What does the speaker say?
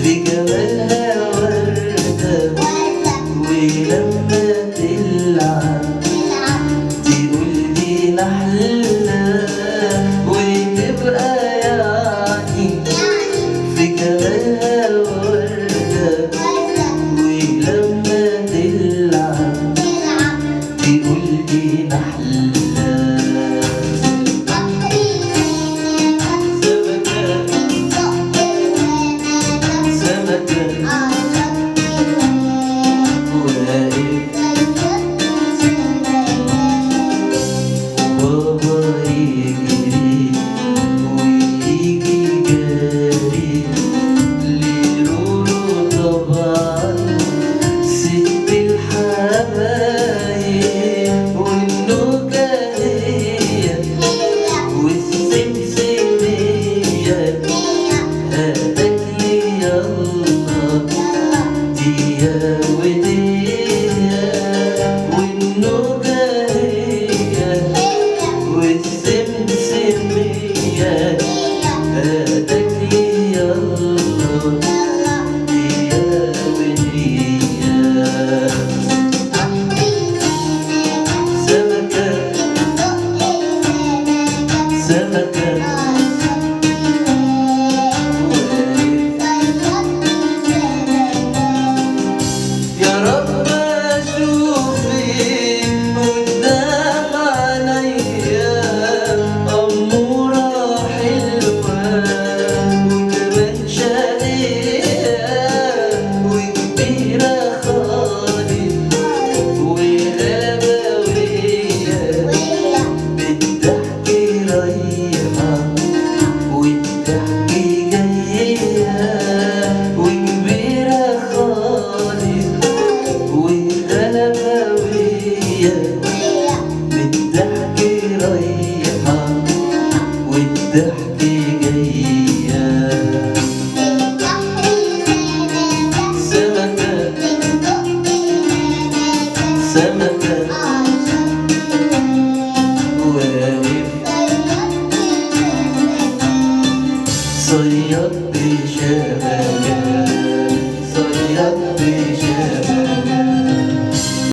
في جمالها وردة ولما تلعب تقول دي نحلة وتبقى يعني في جمالها وردة ولما تلعب تقول دي نحلة. بابا يجري ويجي جاري لرورو طبعا ست الحبايب والنكهية والسمسمية هاتك لي يلا ديا وديا والنكهية والسمسمية هاتك لي يلا ديا وديا. سمكه سمكه يا رب اشوفك قدام عينيا أمورة حلوة وكمان شقية وكبيرة خالص وغابوية بالضحك رايحة والضحك جاية وكبيرة خالص وغابوية بالضحك رايحة والضحك جاية. سمكة سمكة واقف صياد بشبكة